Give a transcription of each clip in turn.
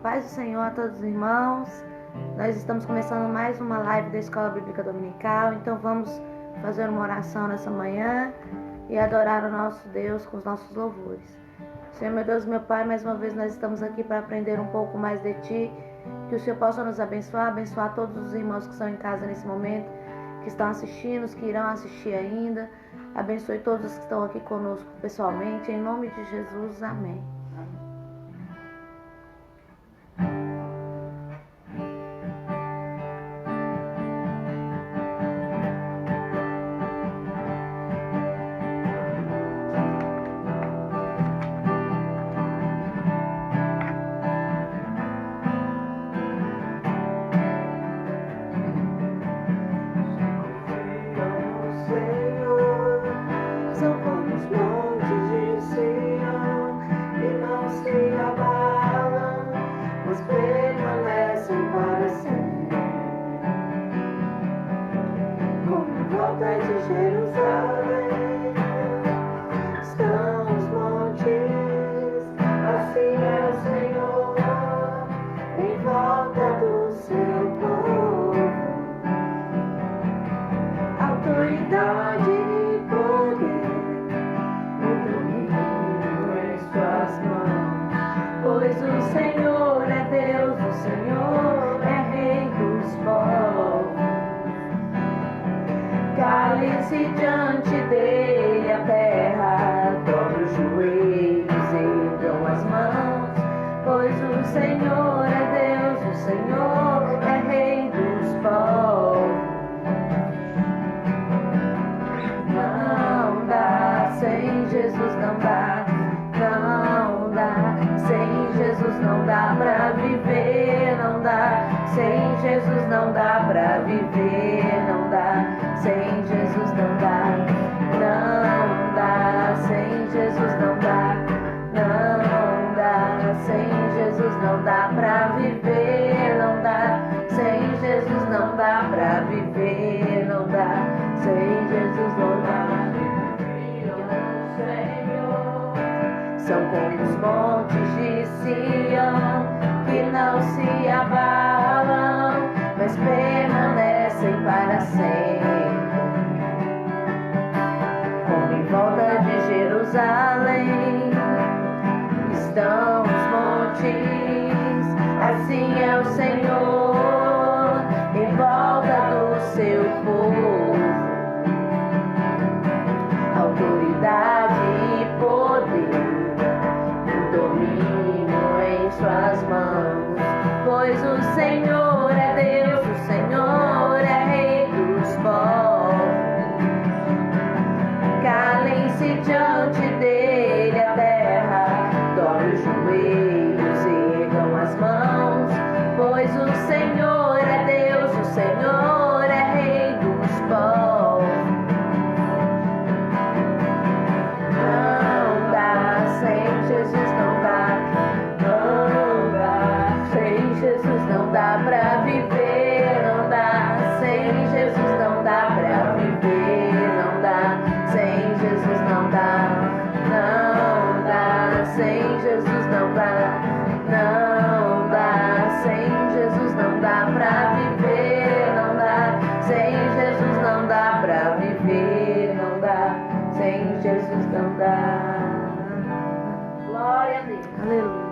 paz do Senhor a todos os irmãos. Nós estamos começando mais uma live da Escola Bíblica Dominical, então vamos fazer uma oração nessa manhã e adorar o nosso Deus com os nossos louvores. Senhor, meu Deus, meu Pai, mais uma vez nós estamos aqui para aprender um pouco mais de Ti, que o Senhor possa nos abençoar todos os irmãos que estão em casa nesse momento, que estão assistindo, os que irão assistir ainda. Abençoe todos os que estão aqui conosco pessoalmente, em nome de Jesus, amém. São como os montes de Sião, que não se abalam, mas permanecem para sempre. Como em volta de Jerusalém estão os montes, assim é o Senhor em volta do seu povo. Autoridade e poder, domínio em suas mãos, pois o Senhor é Deus, o Senhor é Rei dos povos. Calem-se diante dele a terra, dobre os joelhos, ergam as mãos, pois o Senhor é Deus, o Senhor é Rei dos povos. Não dá, sem Jesus não dá. Sem Jesus não dá pra viver, não dá. Sem Jesus não dá pra viver, não dá. Sem Jesus não dá, não dá. Sem Jesus não dá, não dá. Sem Jesus não dá pra viver, não dá. Sem Jesus não dá pra viver, não dá. Sem Jesus não dá. Glória a Deus. Aleluia.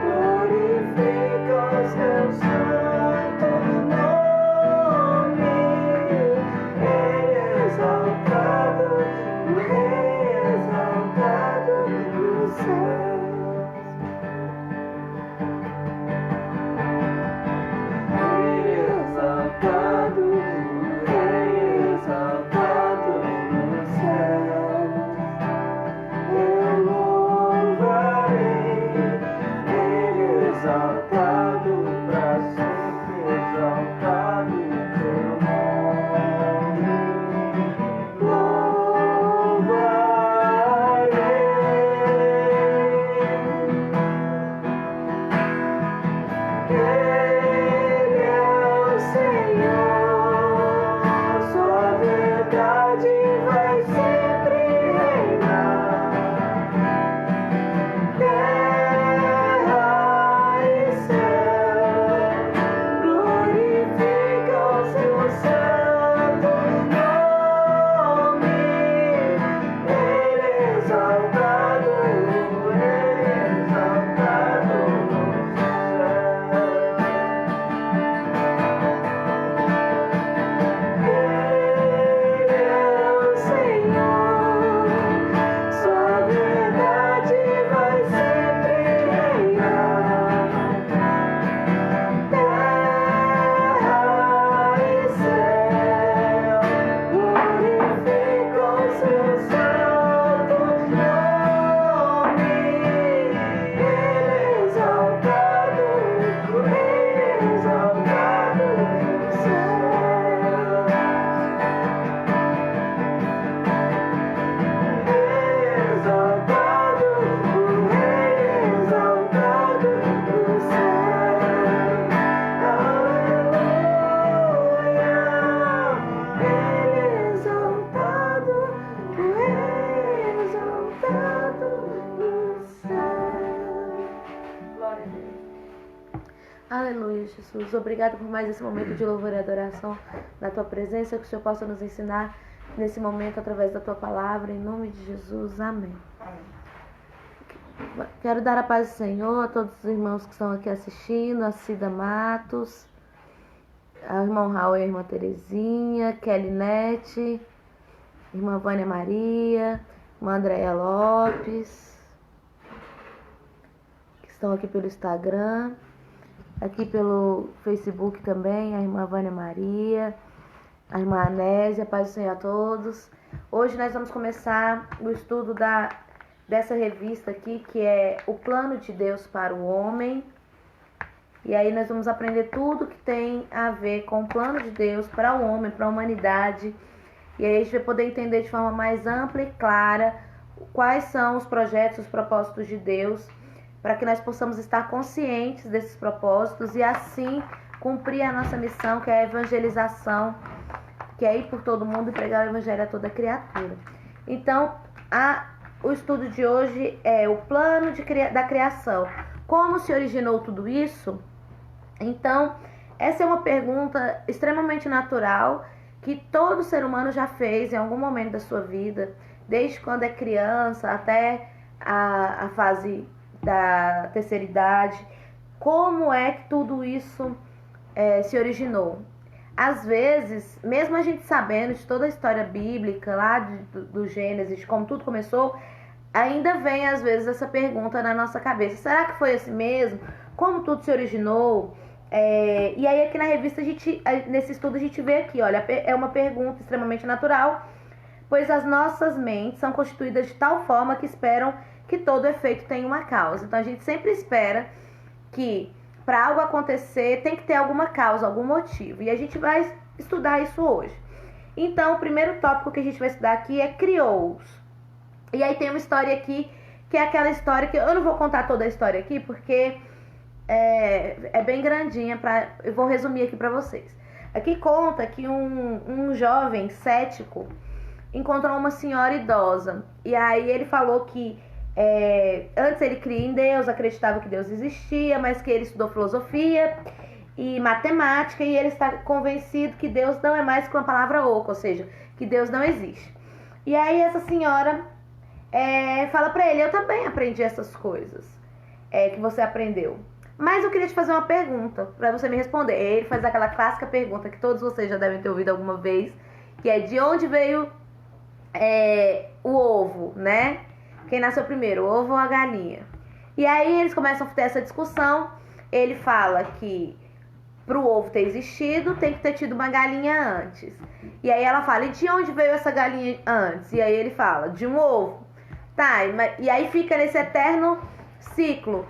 Glorifica os teus santos. Aleluia, Jesus. Obrigado por mais esse momento de louvor e adoração na tua presença, que o Senhor possa nos ensinar nesse momento através da tua palavra, em nome de Jesus. Amém. Quero dar a paz do Senhor a todos os irmãos que estão aqui assistindo, a Cida Matos, ao irmão Raul e a irmã Terezinha, Kelly Nete, irmã Vânia Maria, irmã Andréia Lopes, que estão aqui pelo Instagram, aqui pelo Facebook também, a irmã Vânia Maria, a irmã Anésia, paz do Senhor a todos. Hoje nós vamos começar o estudo dessa revista aqui, que é O Plano de Deus para o Homem. E aí nós vamos aprender tudo que tem a ver com o plano de Deus para o homem, para a humanidade. E aí a gente vai poder entender de forma mais ampla e clara quais são os projetos, os propósitos de Deus, para que nós possamos estar conscientes desses propósitos e assim cumprir a nossa missão, que é a evangelização, que é ir por todo mundo e pregar o evangelho a toda criatura. Então, o estudo de hoje é o plano da criação. Como se originou tudo isso? Então, essa é uma pergunta extremamente natural que todo ser humano já fez em algum momento da sua vida, desde quando é criança até a fase da terceira idade. Como é que tudo isso se originou? Às vezes, mesmo a gente sabendo de toda a história bíblica, lá do Gênesis, de como tudo começou, ainda vem às vezes essa pergunta na nossa cabeça: será que foi assim mesmo? Como tudo se originou? E aí aqui na revista, nesse estudo, a gente vê aqui, olha, é uma pergunta extremamente natural, pois as nossas mentes são constituídas de tal forma que esperam que todo efeito tenha uma causa. Então a gente sempre espera que para algo acontecer tem que ter alguma causa, algum motivo. E a gente vai estudar isso hoje. Então o primeiro tópico que a gente vai estudar aqui é criou-os. E aí tem uma história aqui, que é aquela história que eu não vou contar toda a história aqui, porque é bem grandinha, eu vou resumir aqui para vocês. Aqui conta que um jovem cético encontrou uma senhora idosa. E aí ele falou que antes ele cria em Deus, acreditava que Deus existia, mas que ele estudou filosofia e matemática e ele está convencido que Deus não é mais que uma palavra oca, ou seja, que Deus não existe. E aí essa senhora fala pra ele: eu também aprendi essas coisas que você aprendeu, mas eu queria te fazer uma pergunta pra você me responder. Ele faz aquela clássica pergunta que todos vocês já devem ter ouvido alguma vez, que é: de onde veio o ovo, né? Quem nasceu primeiro, o ovo ou a galinha? E aí eles começam a ter essa discussão. Ele fala que pro ovo ter existido, tem que ter tido uma galinha antes. E aí ela fala: e de onde veio essa galinha antes? E aí ele fala: de um ovo. Tá, e aí fica nesse eterno ciclo.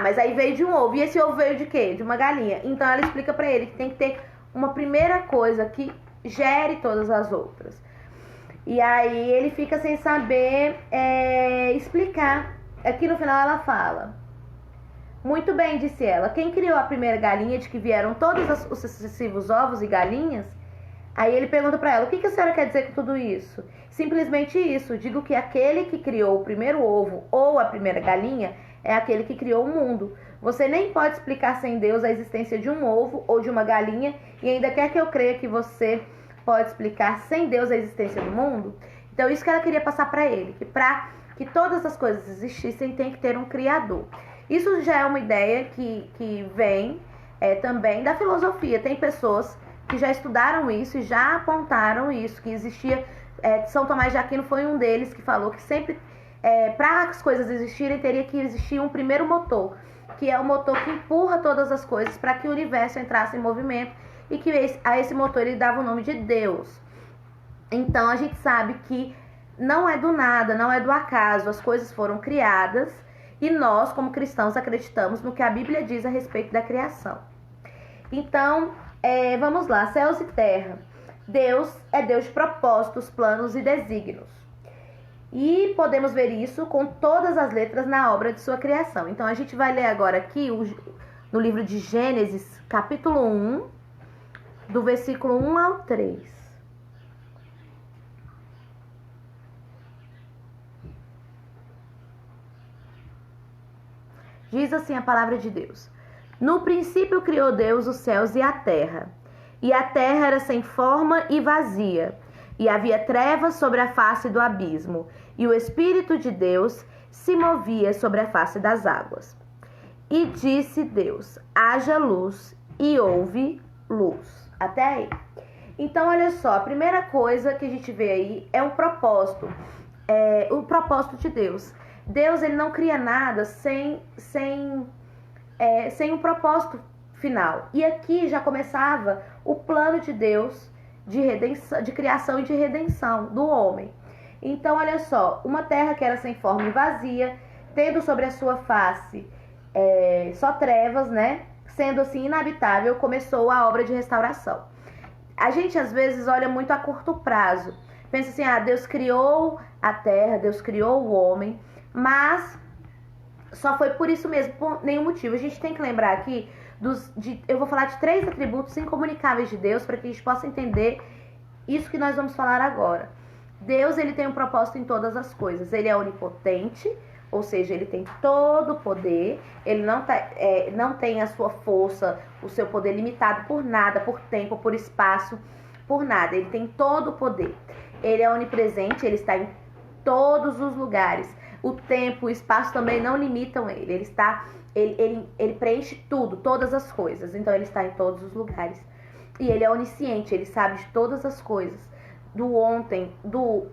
Mas aí veio de um ovo. E esse ovo veio de quê? De uma galinha. Então ela explica pra ele que tem que ter uma primeira coisa que gere todas as outras. E aí ele fica sem saber explicar. Aqui no final ela fala: muito bem, disse ela, quem criou a primeira galinha de que vieram todos os sucessivos ovos e galinhas? Aí ele pergunta pra ela: o que a senhora quer dizer com tudo isso? Simplesmente isso, digo que aquele que criou o primeiro ovo ou a primeira galinha é aquele que criou o mundo. Você nem pode explicar sem Deus a existência de um ovo ou de uma galinha e ainda quer que eu creia que você pode explicar sem Deus a existência do mundo? Então isso que ela queria passar pra ele, que pra que todas as coisas existissem tem que ter um criador. Isso já é uma ideia que vem também da filosofia. Tem pessoas que já estudaram isso e já apontaram isso, que existia. São Tomás de Aquino foi um deles que falou que sempre, para as coisas existirem, teria que existir um primeiro motor, que é o motor que empurra todas as coisas para que o universo entrasse em movimento, e que a esse motor ele dava o nome de Deus. Então a gente sabe que não é do nada, não é do acaso, as coisas foram criadas e nós, como cristãos, acreditamos no que a Bíblia diz a respeito da criação. Então, vamos lá, céus e terra. Deus é Deus de propósitos, planos e desígnios. E podemos ver isso com todas as letras na obra de sua criação. Então a gente vai ler agora aqui no livro de Gênesis, capítulo 1, do versículo 1 ao 3. Diz assim a palavra de Deus: No princípio criou Deus os céus e a terra era sem forma e vazia, e havia trevas sobre a face do abismo, e o Espírito de Deus se movia sobre a face das águas. E disse Deus: haja luz, e houve luz. Até aí. Então, olha só, a primeira coisa que a gente vê aí é um propósito. O propósito de Deus. Deus, ele não cria nada sem um propósito final. E aqui já começava o plano de Deus de redenção, de criação e de redenção do homem. Então, olha só, uma terra que era sem forma e vazia, tendo sobre a sua face só trevas, né? Sendo assim inabitável, começou a obra de restauração. A gente às vezes olha muito a curto prazo. Pensa assim, Deus criou a terra, Deus criou o homem, mas só foi por isso mesmo, por nenhum motivo. A gente tem que lembrar aqui eu vou falar de 3 atributos incomunicáveis de Deus para que a gente possa entender isso que nós vamos falar agora. Deus, ele tem um propósito em todas as coisas. Ele é onipotente, ou seja, ele tem todo o poder. Ele não tem a sua força, o seu poder limitado por nada, por tempo, por espaço, por nada. Ele tem todo o poder. Ele é onipresente, ele está em todos os lugares. O tempo, o espaço também não limitam ele. Ele preenche tudo, todas as coisas. Então ele está em todos os lugares. E ele é onisciente, ele sabe de todas as coisas. Do ontem, do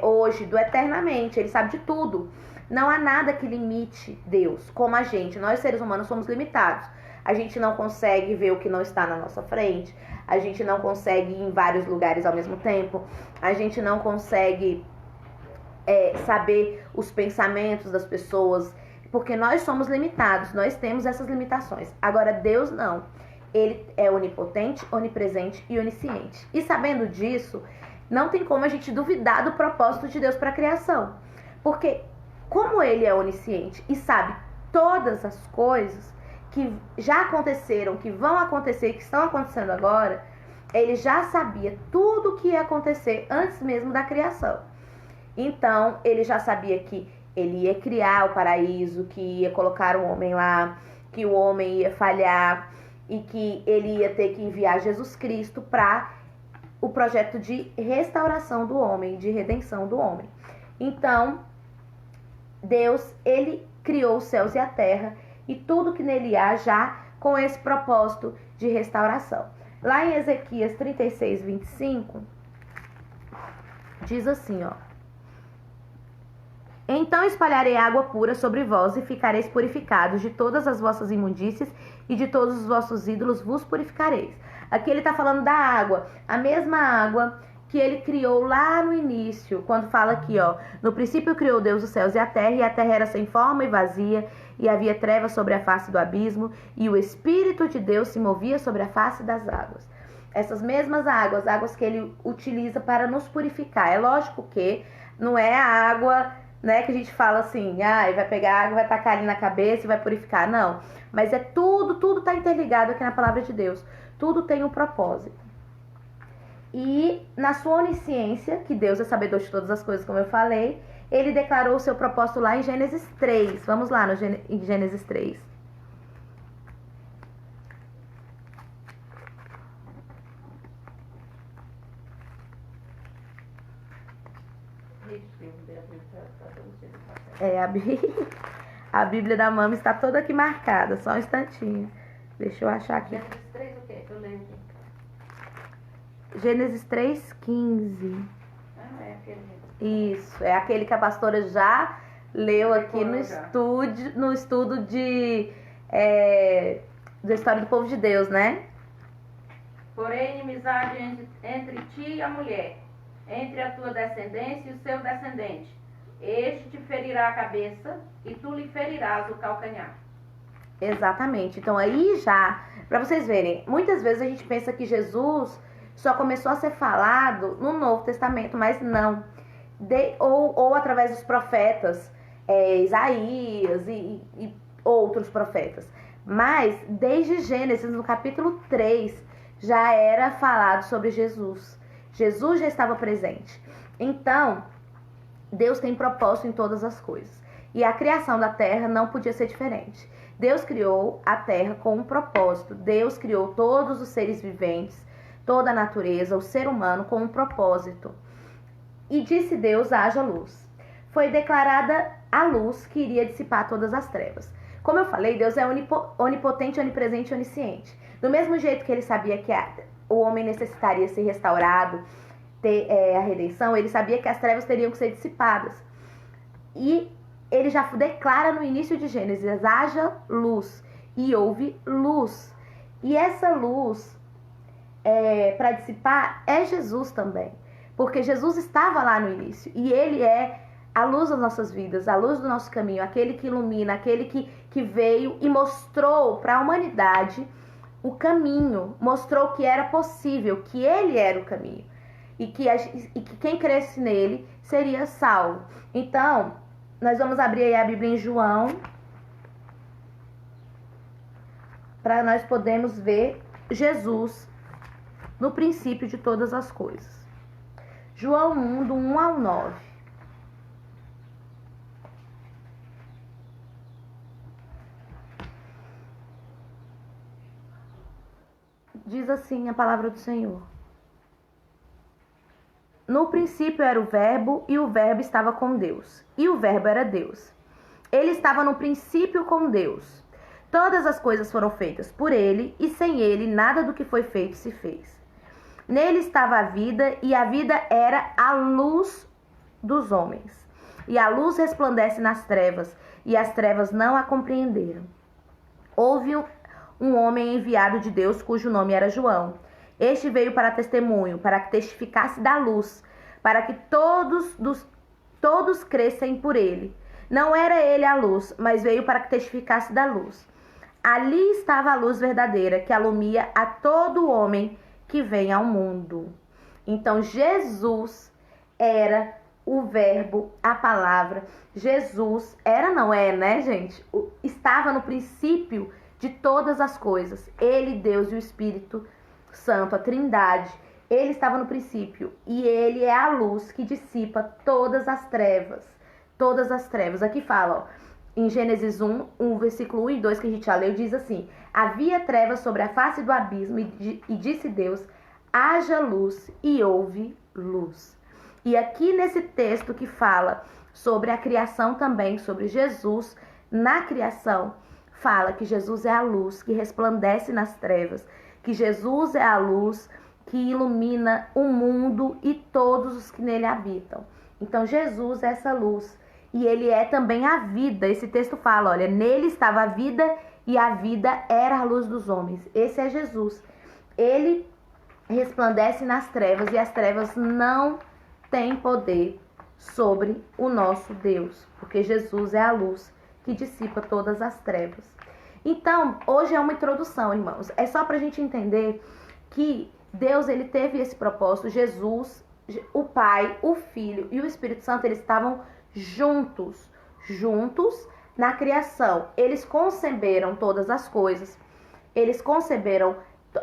hoje, do eternamente. Ele sabe de tudo. Não há nada que limite Deus, como a gente. Nós, seres humanos, somos limitados. A gente não consegue ver o que não está na nossa frente. A gente não consegue ir em vários lugares ao mesmo tempo. A gente não consegue saber os pensamentos das pessoas, porque nós somos limitados, nós temos essas limitações. Agora, Deus não. Ele é onipotente, onipresente e onisciente. E sabendo disso, não tem como a gente duvidar do propósito de Deus para a criação. Porque, como ele é onisciente e sabe todas as coisas que já aconteceram, que vão acontecer, que estão acontecendo agora, ele já sabia tudo o que ia acontecer antes mesmo da criação. Então, ele já sabia que ele ia criar o paraíso, que ia colocar o homem lá, que o homem ia falhar e que ele ia ter que enviar Jesus Cristo para o projeto de restauração do homem, de redenção do homem. Então, Deus, ele criou os céus e a terra e tudo que nele há já com esse propósito de restauração. Lá em Ezequias 36, 25, diz assim, então espalharei água pura sobre vós e ficareis purificados de todas as vossas imundícies e de todos os vossos ídolos vos purificareis. Aqui ele está falando da água, a mesma água que ele criou lá no início, quando fala aqui, no princípio criou Deus os céus e a terra era sem forma e vazia, e havia trevas sobre a face do abismo, e o Espírito de Deus se movia sobre a face das águas. Essas mesmas águas que ele utiliza para nos purificar. É lógico que não é a água, né, que a gente fala assim, vai pegar água, vai tacar ali na cabeça e vai purificar. Não, mas tudo está interligado aqui na palavra de Deus. Tudo tem um propósito. E na sua onisciência, que Deus é sabedor de todas as coisas, como eu falei, ele declarou o seu propósito lá em Gênesis 3. Vamos lá em Gênesis 3. A Bíblia da Mama está toda aqui marcada, só um instantinho. Deixa eu achar aqui. Gênesis 3 o quê? Eu lembro. Gênesis 3:15. É aquele. Isso, é aquele que a pastora já leu aqui no estudo da história do povo de Deus, né? Porém, inimizade entre ti e a mulher, entre a tua descendência e o seu descendente. Este te ferirá a cabeça e tu lhe ferirás o calcanhar. Exatamente. Então aí já, para vocês verem, muitas vezes a gente pensa que Jesus só começou a ser falado no Novo Testamento, mas não. Ou através dos profetas, Isaías e outros profetas. Mas desde Gênesis, no capítulo 3, já era falado sobre Jesus. Jesus já estava presente. Então, Deus tem propósito em todas as coisas. E a criação da terra não podia ser diferente. Deus criou a terra com um propósito. Deus criou todos os seres viventes, toda a natureza, o ser humano com um propósito. E disse Deus, haja luz. Foi declarada a luz que iria dissipar todas as trevas. Como eu falei, Deus é onipotente, onipresente e onisciente. Do mesmo jeito que ele sabia que o homem necessitaria ser restaurado, ter a redenção, ele sabia que as trevas teriam que ser dissipadas. E ele já declara no início de Gênesis, haja luz, e houve luz. E essa luz, para dissipar, é Jesus também. Porque Jesus estava lá no início, e ele é a luz das nossas vidas, a luz do nosso caminho, aquele que ilumina, aquele que veio e mostrou para a humanidade o caminho, mostrou que era possível, que ele era o caminho, e que quem cresce nele seria salvo. Então, nós vamos abrir aí a Bíblia em João, para nós podermos ver Jesus no princípio de todas as coisas. João 1, do 1 ao 9. Diz assim a palavra do Senhor. No princípio era o Verbo, e o Verbo estava com Deus, e o Verbo era Deus. Ele estava no princípio com Deus. Todas as coisas foram feitas por ele, e sem ele nada do que foi feito se fez. Nele estava a vida, e a vida era a luz dos homens. E a luz resplandece nas trevas, e as trevas não a compreenderam. Houve um homem enviado de Deus, cujo nome era João. Este veio para testemunho, para que testificasse da luz, para que todos crescem por ele. Não era ele a luz, mas veio para que testificasse da luz. Ali estava a luz verdadeira, que alumia a todo homem que vem ao mundo. Então Jesus era o Verbo, a palavra. Jesus era, não é, né, gente? Estava no princípio de todas as coisas. Ele, Deus e o Espírito Santo, a Trindade, ele estava no princípio, e ele é a luz que dissipa todas as trevas. Todas as trevas. Aqui fala, ó, em Gênesis 1, versículo 1 e 2, que a gente já leu, diz assim: havia trevas sobre a face do abismo, e disse Deus, haja luz, e houve luz. E aqui nesse texto que fala sobre a criação também, sobre Jesus na criação, fala que Jesus é a luz que resplandece nas trevas, que Jesus é a luz que ilumina o mundo e todos os que nele habitam. Então Jesus é essa luz, e ele é também a vida. Esse texto fala, olha, nele estava a vida, e a vida era a luz dos homens. Esse é Jesus. Ele resplandece nas trevas, e as trevas não têm poder sobre o nosso Deus, porque Jesus é a luz que dissipa todas as trevas. Então, hoje é uma introdução, irmãos. É só para a gente entender que Deus, ele teve esse propósito. Jesus, o Pai, o Filho e o Espírito Santo, eles estavam juntos na criação. Eles conceberam todas as coisas. Eles conceberam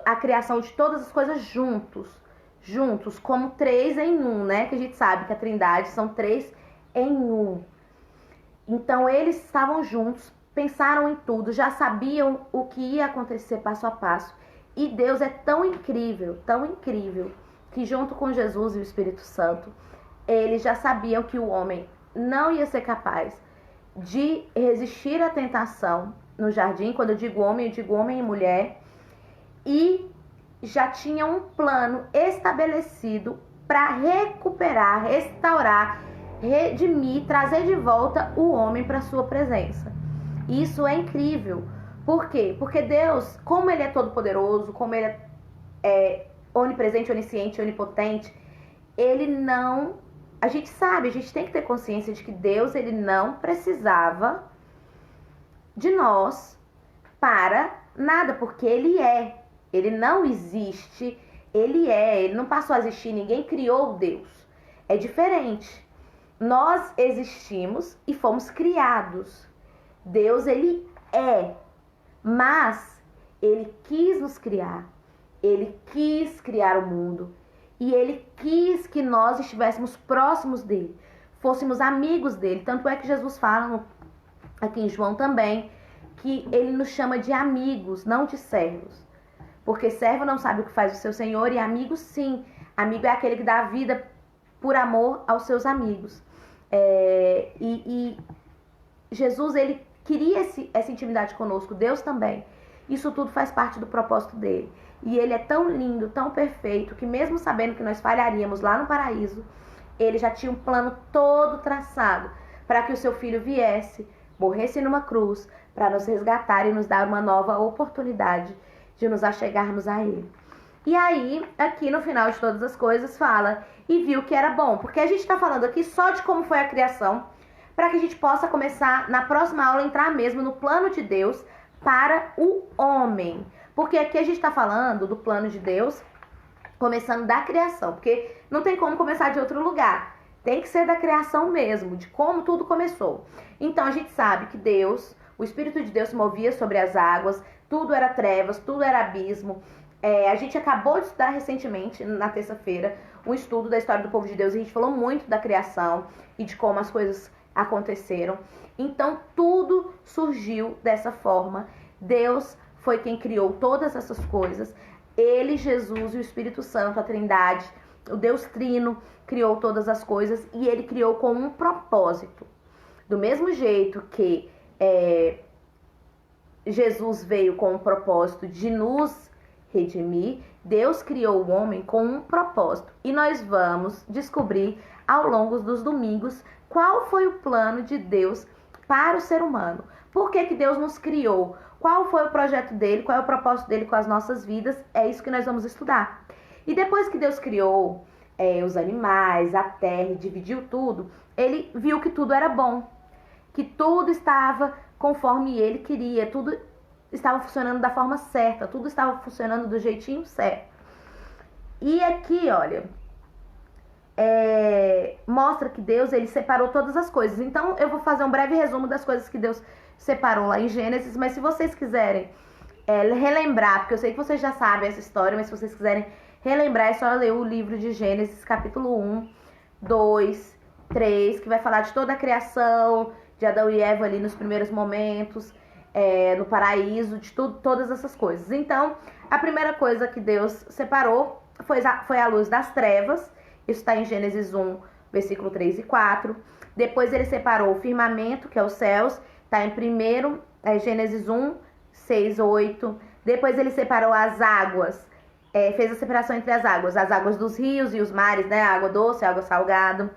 a criação de todas as coisas juntos, como 3 em 1, né? Que a gente sabe que a Trindade são 3 em 1. Então, eles estavam juntos, pensaram em tudo, já sabiam o que ia acontecer passo a passo. E Deus é tão incrível, que junto com Jesus e o Espírito Santo, eles já sabiam que o homem não ia ser capaz de resistir à tentação no jardim. Quando eu digo homem e mulher. E já tinha um plano estabelecido para recuperar, restaurar, redimir, trazer de volta o homem para sua presença. Isso é incrível. Por quê? Porque Deus, como ele é todo poderoso, como ele é onipresente, onisciente, onipotente, ele não... A gente sabe, a gente tem que ter consciência de que Deus, ele não precisava de nós para nada, porque ele é. Ele não existe, ele não passou a existir, ninguém criou Deus. É diferente. Nós existimos e fomos criados. Deus, ele é, mas ele quis nos criar. Ele quis criar o mundo. E ele quis que nós estivéssemos próximos dele, fôssemos amigos dele. Tanto é que Jesus fala aqui em João também, que ele nos chama de amigos, não de servos. Porque servo não sabe o que faz o seu senhor e amigo sim. Amigo é aquele que dá a vida por amor aos seus amigos. E Jesus, ele queria essa intimidade conosco, Deus também. Isso tudo faz parte do propósito dele. E ele é tão lindo, tão perfeito, que mesmo sabendo que nós falharíamos lá no paraíso, ele já tinha um plano todo traçado para que o seu filho viesse, morresse numa cruz, para nos resgatar e nos dar uma nova oportunidade de nos achegarmos a ele. E aí, aqui no final de todas as coisas, fala, e viu que era bom. Porque a gente está falando aqui só de como foi a criação, para que a gente possa começar, na próxima aula, entrar mesmo no plano de Deus para o homem. Porque aqui a gente está falando do plano de Deus, começando da criação. Porque não tem como começar de outro lugar. Tem que ser da criação mesmo, de como tudo começou. Então a gente sabe que Deus, o Espírito de Deus se movia sobre as águas, tudo era trevas, tudo era abismo. A gente acabou de estudar recentemente, na terça-feira, um estudo da história do povo de Deus. E a gente falou muito da criação e de como as coisas aconteceram. Então tudo surgiu dessa forma. Deus foi quem criou todas essas coisas. Ele, Jesus e o Espírito Santo, a Trindade, o Deus Trino, criou todas as coisas e ele criou com um propósito. Do mesmo jeito que Jesus veio com um propósito de nos redimir, Deus criou o homem com um propósito. E nós vamos descobrir ao longo dos domingos qual foi o plano de Deus para o ser humano. Por que que Deus nos criou? Qual foi o projeto dele? Qual é o propósito dele com as nossas vidas? É isso que nós vamos estudar. E depois que Deus criou os animais, a terra e dividiu tudo, ele viu que tudo era bom. Que tudo estava conforme ele queria, tudo estava funcionando da forma certa, tudo estava funcionando do jeitinho certo. E aqui, olha, mostra que Deus, ele separou todas as coisas. Então, eu vou fazer um breve resumo das coisas que Deus separou lá em Gênesis, mas se vocês quiserem relembrar, porque eu sei que vocês já sabem essa história, mas se vocês quiserem relembrar, é só ler o livro de Gênesis, capítulo 1, 2, 3, que vai falar de toda a criação, de Adão e Eva ali nos primeiros momentos, no paraíso, de tudo, todas essas coisas. Então, a primeira coisa que Deus separou foi a luz das trevas. Isso está em Gênesis 1, versículo 3 e 4. Depois ele separou o firmamento, que é os céus, está em Gênesis 1, 6, 8. Depois ele separou as águas, fez a separação entre as águas dos rios e os mares, né? A água doce, a água salgada,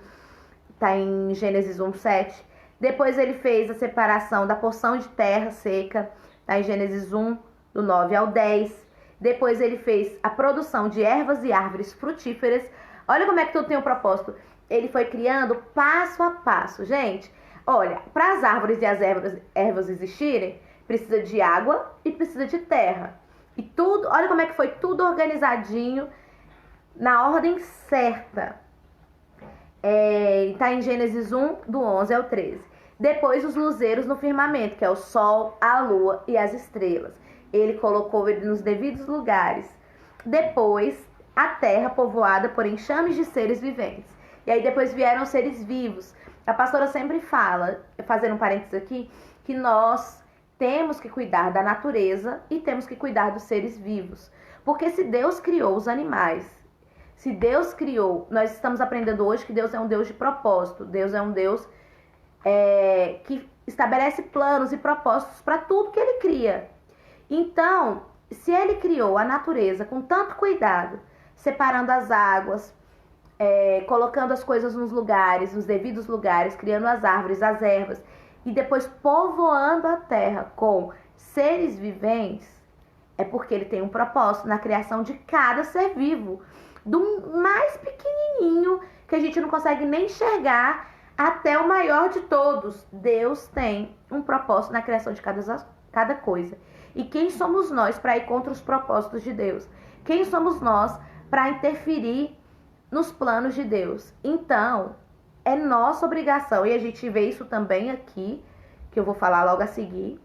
está em Gênesis 1, 7. Depois ele fez a separação da porção de terra seca, tá em Gênesis 1, do 9 ao 10. Depois ele fez a produção de ervas e árvores frutíferas. Olha como é que tudo tem um propósito. Ele foi criando passo a passo. Gente, olha, para as árvores e as ervas existirem, precisa de água e precisa de terra. E tudo, olha como é que foi tudo organizadinho, na ordem certa. Está em Gênesis 1, do 11 ao 13. Depois os luzeiros no firmamento, que é o sol, a lua e as estrelas. Ele colocou ele nos devidos lugares. Depois a terra povoada por enxames de seres viventes. E aí depois vieram os seres vivos. A pastora sempre fala, fazendo um parênteses aqui, que nós temos que cuidar da natureza e temos que cuidar dos seres vivos. Porque se Deus criou os animais, se Deus criou, nós estamos aprendendo hoje que Deus é um Deus de propósito. Deus é um Deus que estabelece planos e propósitos para tudo que Ele cria. Então, se Ele criou a natureza com tanto cuidado, separando as águas, colocando as coisas nos lugares, nos devidos lugares, criando as árvores, as ervas, e depois povoando a terra com seres viventes, é porque Ele tem um propósito na criação de cada ser vivo. Do mais pequenininho, que a gente não consegue nem enxergar, até o maior de todos. Deus tem um propósito na criação de cada coisa. E quem somos nós para ir contra os propósitos de Deus? Quem somos nós para interferir nos planos de Deus? Então, é nossa obrigação, e a gente vê isso também aqui, que eu vou falar logo a seguir,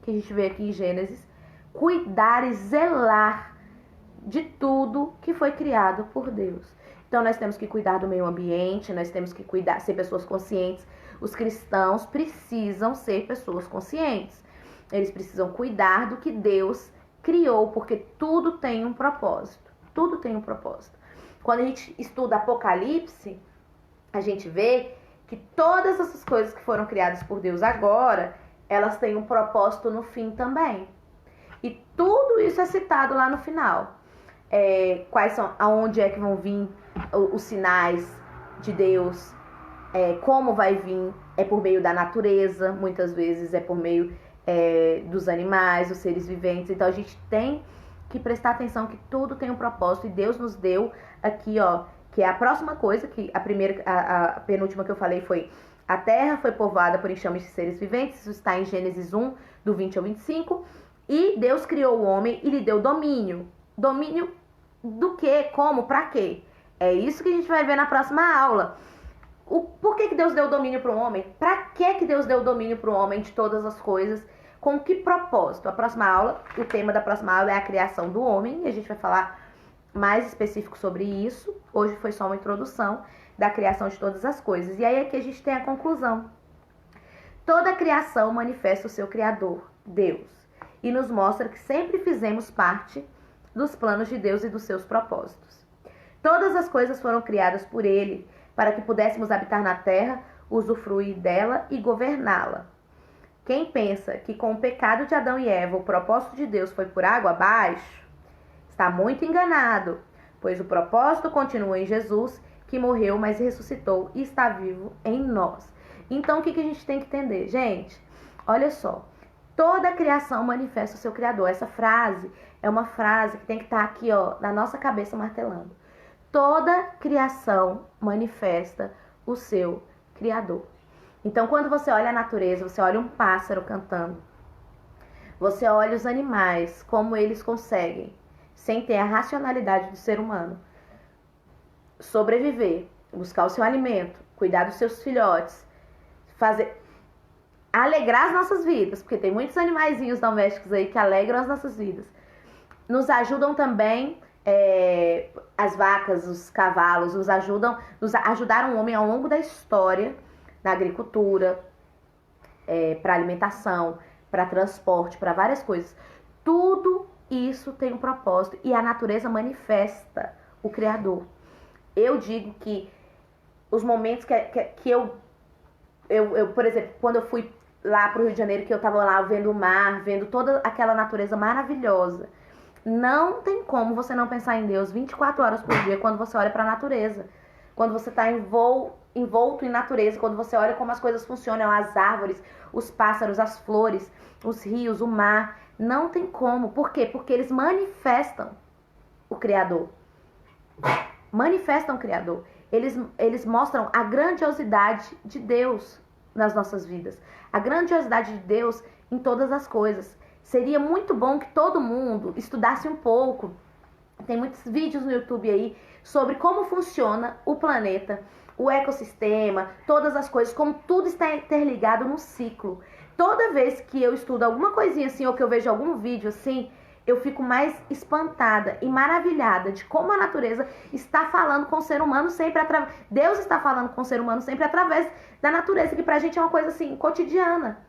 que a gente vê aqui em Gênesis, cuidar e zelar de tudo que foi criado por Deus. Então nós temos que cuidar do meio ambiente, nós temos que cuidar, ser pessoas conscientes. Os cristãos precisam ser pessoas conscientes. Eles precisam cuidar do que Deus criou, porque tudo tem um propósito. Tudo tem um propósito. Quando a gente estuda Apocalipse, a gente vê que todas essas coisas que foram criadas por Deus agora, elas têm um propósito no fim também. E tudo isso é citado lá no final. Quais são, aonde é que vão vir os sinais de Deus, como vai vir, é por meio da natureza, muitas vezes é por meio dos animais, dos seres viventes. Então a gente tem que prestar atenção que tudo tem um propósito, e Deus nos deu aqui, ó, que é a próxima coisa, que a penúltima que eu falei foi: a terra foi povoada por enxames de seres viventes. Isso está em Gênesis 1, do 20 ao 25. E Deus criou o homem e lhe deu domínio. Domínio do quê? Como? Pra quê? É isso que a gente vai ver na próxima aula. Por que Deus deu domínio para o homem? Pra que Deus deu domínio para o homem de todas as coisas? Com que propósito? A próxima aula, o tema da próxima aula é a criação do homem. E a gente vai falar mais específico sobre isso. Hoje foi só uma introdução da criação de todas as coisas. E aí aqui a gente tem a conclusão. Toda a criação manifesta o seu Criador, Deus, e nos mostra que sempre fizemos parte dos planos de Deus e dos seus propósitos. Todas as coisas foram criadas por Ele, para que pudéssemos habitar na terra, usufruir dela e governá-la. Quem pensa que com o pecado de Adão e Eva o propósito de Deus foi por água abaixo, está muito enganado, pois o propósito continua em Jesus, que morreu, mas ressuscitou e está vivo em nós. Então o que a gente tem que entender? Gente, olha só. Toda a criação manifesta o seu Criador. Essa frase é uma frase que tem que estar aqui, ó, na nossa cabeça martelando. Toda criação manifesta o seu Criador. Então, quando você olha a natureza, você olha um pássaro cantando, você olha os animais, como eles conseguem, sem ter a racionalidade do ser humano, sobreviver, buscar o seu alimento, cuidar dos seus filhotes, alegrar as nossas vidas, porque tem muitos animaizinhos domésticos aí que alegram as nossas vidas. Nos ajudam também, as vacas, os cavalos, ajudaram o homem ao longo da história, na agricultura, para alimentação, para transporte, para várias coisas. Tudo isso tem um propósito e a natureza manifesta o Criador. Eu digo que os momentos que eu, por exemplo, quando eu fui lá para o Rio de Janeiro, que eu estava lá vendo o mar, vendo toda aquela natureza maravilhosa, não tem como você não pensar em Deus 24 horas por dia quando você olha para a natureza. Quando você está envolto em natureza, quando você olha como as coisas funcionam, as árvores, os pássaros, as flores, os rios, o mar, não tem como. Por quê? Porque eles manifestam o Criador. Manifestam o Criador. Eles mostram a grandiosidade de Deus nas nossas vidas. A grandiosidade de Deus em todas as coisas. Seria muito bom que todo mundo estudasse um pouco. Tem muitos vídeos no YouTube aí sobre como funciona o planeta, o ecossistema, todas as coisas, como tudo está interligado num ciclo. Toda vez que eu estudo alguma coisinha assim, ou que eu vejo algum vídeo assim, eu fico mais espantada e maravilhada de como a natureza está falando com o ser humano sempre através... Deus está falando com o ser humano sempre através da natureza, que pra gente é uma coisa assim, cotidiana.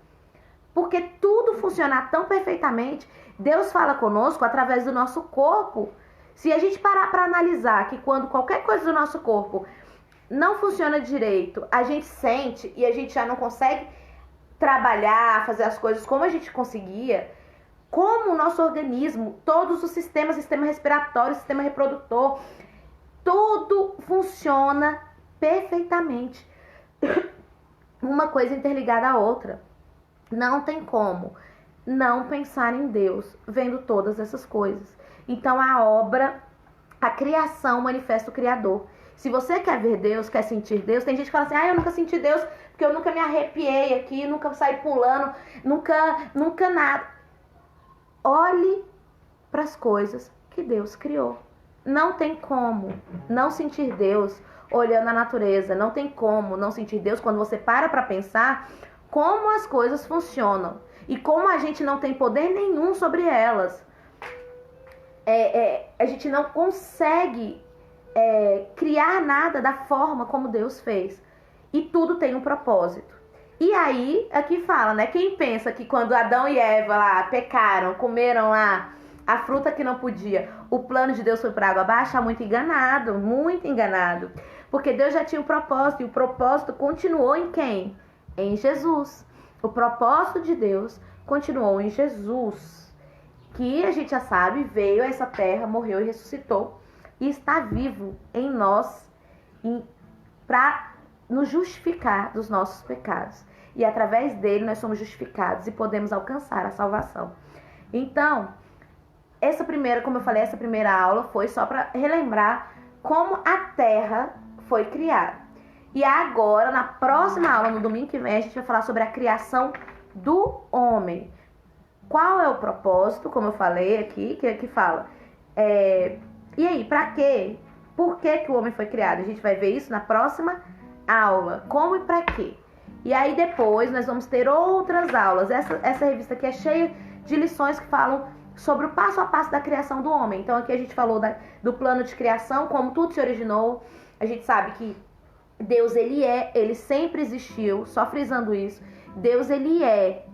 Porque tudo funciona tão perfeitamente, Deus fala conosco através do nosso corpo. Se a gente parar para analisar que quando qualquer coisa do nosso corpo não funciona direito, a gente sente e a gente já não consegue trabalhar, fazer as coisas como a gente conseguia, como o nosso organismo, todos os sistemas, sistema respiratório, sistema reprodutor, tudo funciona perfeitamente. Uma coisa interligada à outra. Não tem como não pensar em Deus vendo todas essas coisas. Então a criação manifesta o Criador. Se você quer ver Deus, quer sentir Deus, tem gente que fala assim, eu nunca senti Deus porque eu nunca me arrepiei aqui, nunca saí pulando, nunca nada. Olhe para as coisas que Deus criou. Não tem como não sentir Deus olhando a natureza. Não tem como não sentir Deus quando você para pensar como as coisas funcionam e como a gente não tem poder nenhum sobre elas. A gente não consegue criar nada da forma como Deus fez. E tudo tem um propósito. E aí, aqui fala, né? Quem pensa que quando Adão e Eva lá pecaram, comeram lá a fruta que não podia, o plano de Deus foi por água abaixo, tá muito enganado, muito enganado. Porque Deus já tinha um propósito, e o propósito continuou em quem? Em Jesus. O propósito de Deus continuou em Jesus, que a gente já sabe, veio a essa terra, morreu e ressuscitou, e está vivo em nós para nos justificar dos nossos pecados. E através dele nós somos justificados e podemos alcançar a salvação. Então, como eu falei, essa primeira aula foi só para relembrar como a terra foi criada. E agora, na próxima aula, no domingo que vem, a gente vai falar sobre a criação do homem. Qual é o propósito, como eu falei aqui, que fala. E aí, para quê? Por que o homem foi criado? A gente vai ver isso na próxima aula. Como e para quê? E aí depois nós vamos ter outras aulas. Essa revista aqui é cheia de lições que falam sobre o passo a passo da criação do homem. Então aqui a gente falou do plano de criação, como tudo se originou. A gente sabe que Deus, ele sempre existiu, só frisando isso. Deus, ele é.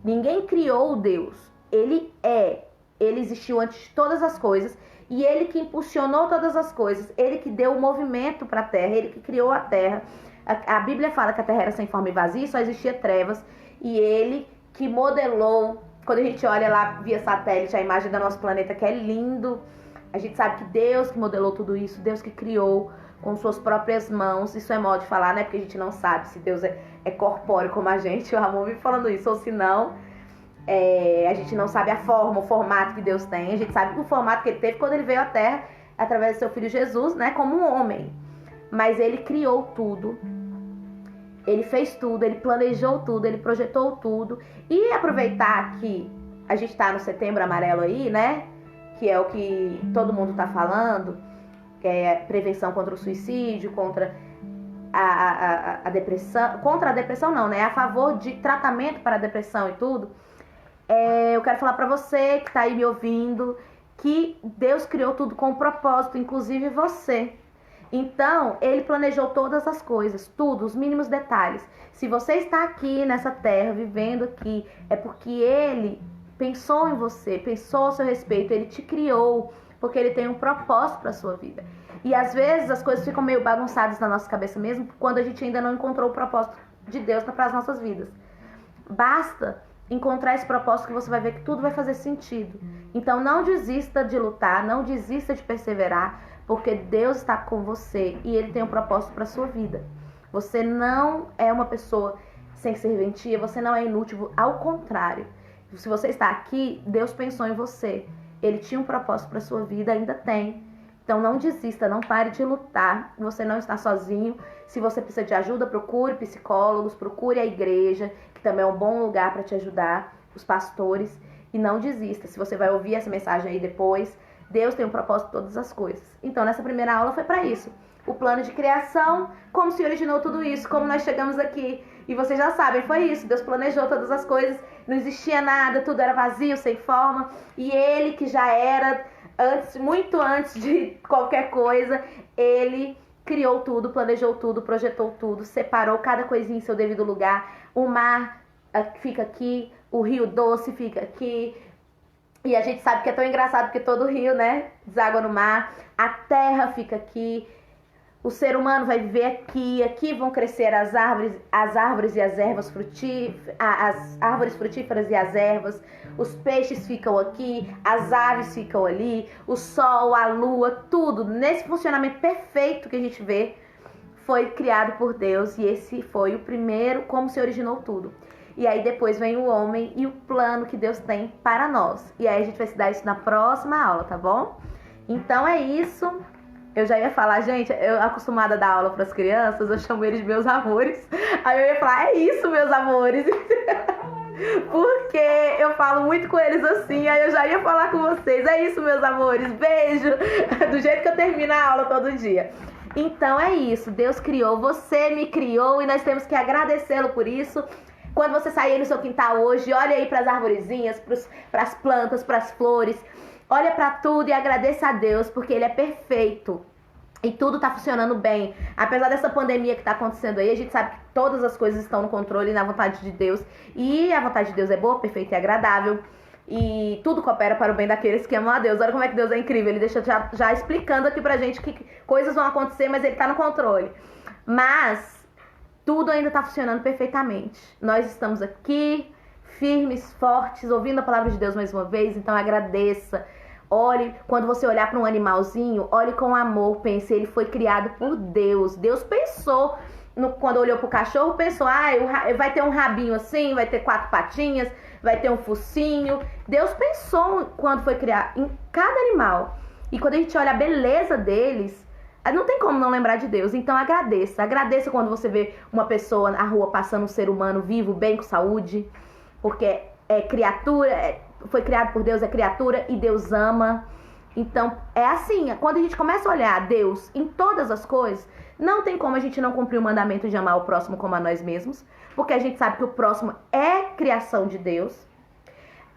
Ninguém criou Deus. Ele é. Ele existiu antes de todas as coisas. E ele que impulsionou todas as coisas. Ele que deu o movimento para a terra. Ele que criou a terra. A Bíblia fala que a terra era sem forma e vazia, só existia trevas. E ele que modelou. Quando a gente olha lá via satélite a imagem do nosso planeta, que é lindo, a gente sabe que Deus que modelou tudo isso, Deus que criou com suas próprias mãos. Isso é modo de falar, né? Porque a gente não sabe se Deus é corpóreo como a gente. O Ramon vive falando isso. Ou se não, a gente não sabe a forma, o formato que Deus tem. A gente sabe o formato que ele teve quando ele veio à Terra, através do seu Filho Jesus, né? Como um homem. Mas ele criou tudo. Ele fez tudo, ele planejou tudo, ele projetou tudo. E aproveitar que a gente tá no Setembro Amarelo aí, né? Que é o que todo mundo tá falando, que é prevenção contra o suicídio, contra a depressão. Contra a depressão não, né? A favor de tratamento para a depressão e tudo. Eu quero falar pra você que tá aí me ouvindo, que Deus criou tudo com um propósito, inclusive você. Então, ele planejou todas as coisas, tudo, os mínimos detalhes. Se você está aqui nessa terra, vivendo aqui, é porque ele pensou em você, pensou a seu respeito, ele te criou, porque ele tem um propósito para a sua vida. E às vezes as coisas ficam meio bagunçadas na nossa cabeça mesmo, quando a gente ainda não encontrou o propósito de Deus para as nossas vidas. Basta encontrar esse propósito que você vai ver que tudo vai fazer sentido. Então não desista de lutar, não desista de perseverar, porque Deus está com você e ele tem um propósito para a sua vida. Você não é uma pessoa sem serventia, você não é inútil, ao contrário. Se você está aqui, Deus pensou em você. Ele tinha um propósito para a sua vida, ainda tem. Então não desista, não pare de lutar. Você não está sozinho. Se você precisa de ajuda, procure psicólogos, procure a igreja, que também é um bom lugar para te ajudar, os pastores. E não desista. Se você vai ouvir essa mensagem aí depois, Deus tem um propósito em todas as coisas. Então, nessa primeira aula foi para isso. O plano de criação, como se originou tudo isso, como nós chegamos aqui. E vocês já sabem, foi isso. Deus planejou todas as coisas, não existia nada, tudo era vazio, sem forma. E ele, que já era antes, muito antes de qualquer coisa, ele criou tudo, planejou tudo, projetou tudo, separou cada coisinha em seu devido lugar. O mar fica aqui, o rio doce fica aqui. E a gente sabe que é tão engraçado porque todo rio, né, deságua no mar. A terra fica aqui. O ser humano vai viver aqui. Aqui vão crescer as árvores e as ervas frutíferas, as árvores frutíferas e as ervas. Os peixes ficam aqui, as aves ficam ali, o sol, a lua, tudo. Nesse funcionamento perfeito que a gente vê, foi criado por Deus. E esse foi o primeiro, como se originou tudo. E aí depois vem o homem e o plano que Deus tem para nós. E aí a gente vai estudar isso na próxima aula, tá bom? Então é isso. Eu já ia falar, gente, eu acostumada a dar aula para as crianças, eu chamo eles de meus amores. Aí eu ia falar, é isso, meus amores. Porque eu falo muito com eles assim, aí eu já ia falar com vocês. É isso, meus amores, beijo. Do jeito que eu termino a aula todo dia. Então é isso, Deus criou, você me criou e nós temos que agradecê-lo por isso. Quando você sair aí no seu quintal hoje, olha aí para as arvorezinhas, para as plantas, para as flores. Olha para tudo e agradeça a Deus, porque Ele é perfeito. E tudo tá funcionando bem. Apesar dessa pandemia que tá acontecendo aí, a gente sabe que todas as coisas estão no controle e na vontade de Deus. E a vontade de Deus é boa, perfeita e agradável. E tudo coopera para o bem daqueles que amam a Deus. Olha como é que Deus é incrível. Ele deixa já explicando aqui pra gente que coisas vão acontecer, mas ele tá no controle. Mas tudo ainda tá funcionando perfeitamente. Nós estamos aqui, firmes, fortes, ouvindo a palavra de Deus mais uma vez. Então agradeça. Olhe, quando você olhar para um animalzinho, olhe com amor, pense, ele foi criado por Deus. Deus pensou, quando olhou para o cachorro, pensou, vai ter um rabinho assim, vai ter 4 patinhas, vai ter um focinho. Deus pensou quando foi criar em cada animal. E quando a gente olha a beleza deles, não tem como não lembrar de Deus. Então agradeça. Agradeça quando você vê uma pessoa na rua passando, um ser humano vivo, bem, com saúde. Porque é criatura, foi criado por Deus, é criatura e Deus ama. Então é assim, quando a gente começa a olhar Deus em todas as coisas, não tem como a gente não cumprir o mandamento de amar o próximo como a nós mesmos, porque a gente sabe que o próximo é criação de Deus.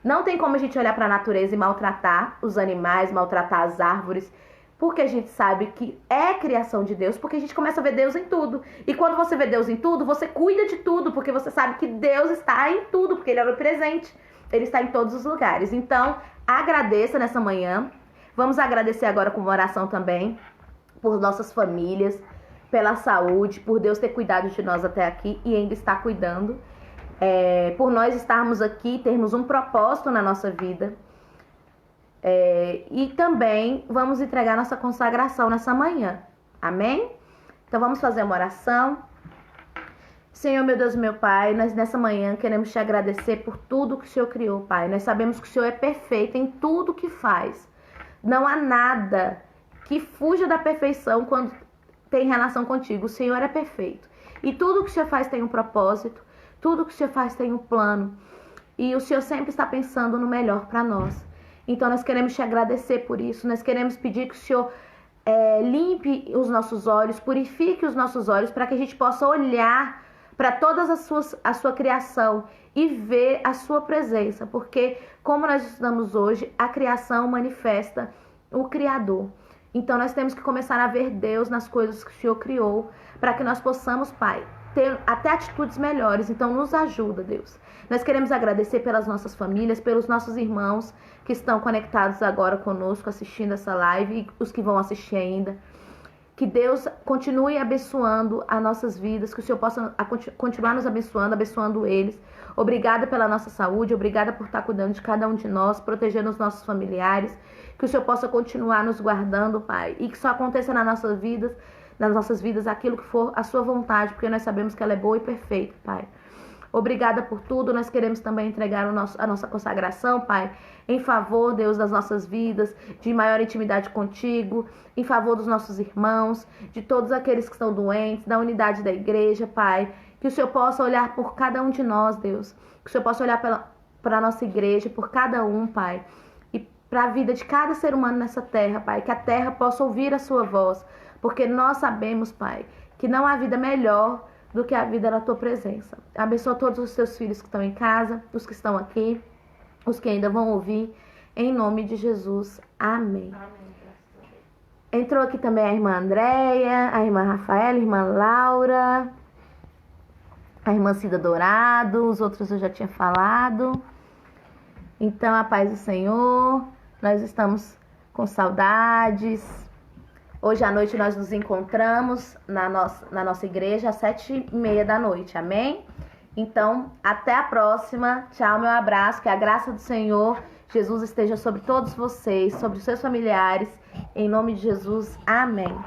Não tem como a gente olhar para a natureza e maltratar os animais, maltratar as árvores, porque a gente sabe que é criação de Deus, porque a gente começa a ver Deus em tudo. E quando você vê Deus em tudo, você cuida de tudo, porque você sabe que Deus está em tudo, porque Ele é onipresente. Ele está em todos os lugares. Então, agradeça nessa manhã. Vamos agradecer agora com uma oração também por nossas famílias, pela saúde, por Deus ter cuidado de nós até aqui e ainda está cuidando. Por nós estarmos aqui, termos um propósito na nossa vida. E também vamos entregar nossa consagração nessa manhã. Amém? Então vamos fazer uma oração. Senhor, meu Deus, meu Pai, nós nessa manhã queremos te agradecer por tudo que o Senhor criou, Pai. Nós sabemos que o Senhor é perfeito em tudo que faz. Não há nada que fuja da perfeição quando tem relação contigo. O Senhor é perfeito. E tudo que o Senhor faz tem um propósito. Tudo que o Senhor faz tem um plano. E o Senhor sempre está pensando no melhor para nós. Então nós queremos te agradecer por isso. Nós queremos pedir que o Senhor limpe os nossos olhos, purifique os nossos olhos para que a gente possa olhar para toda a sua criação e ver a sua presença, porque como nós estudamos hoje, a criação manifesta o Criador. Então nós temos que começar a ver Deus nas coisas que o Senhor criou, para que nós possamos, Pai, ter até atitudes melhores. Então nos ajuda, Deus. Nós queremos agradecer pelas nossas famílias, pelos nossos irmãos que estão conectados agora conosco, assistindo essa live, e os que vão assistir ainda. Que Deus continue abençoando as nossas vidas, que o Senhor possa continuar nos abençoando, abençoando eles. Obrigada pela nossa saúde, obrigada por estar cuidando de cada um de nós, protegendo os nossos familiares. Que o Senhor possa continuar nos guardando, Pai, e que só aconteça nas nossas vidas aquilo que for a sua vontade, porque nós sabemos que ela é boa e perfeita, Pai. Obrigada por tudo. Nós queremos também entregar a nossa consagração, Pai, em favor, Deus, das nossas vidas, de maior intimidade contigo, em favor dos nossos irmãos, de todos aqueles que estão doentes, da unidade da igreja, Pai. Que o Senhor possa olhar por cada um de nós, Deus. Que o Senhor possa olhar para a nossa igreja, por cada um, Pai. E para a vida de cada ser humano nessa terra, Pai. Que a terra possa ouvir a sua voz. Porque nós sabemos, Pai, que não há vida melhor do que a vida na tua presença. Abençoa todos os teus filhos que estão em casa, os que estão aqui, os que ainda vão ouvir, em nome de Jesus. Amém. Entrou aqui também a irmã Andréia, a irmã Rafaela, a irmã Laura, a irmã Cida Dourado, os outros eu já tinha falado. Então, a paz do Senhor, nós estamos com saudades. Hoje à noite nós nos encontramos na nossa igreja às 7h30 da noite, amém? Então, até a próxima. Tchau, meu abraço. Que a graça do Senhor Jesus esteja sobre todos vocês, sobre os seus familiares. Em nome de Jesus, amém.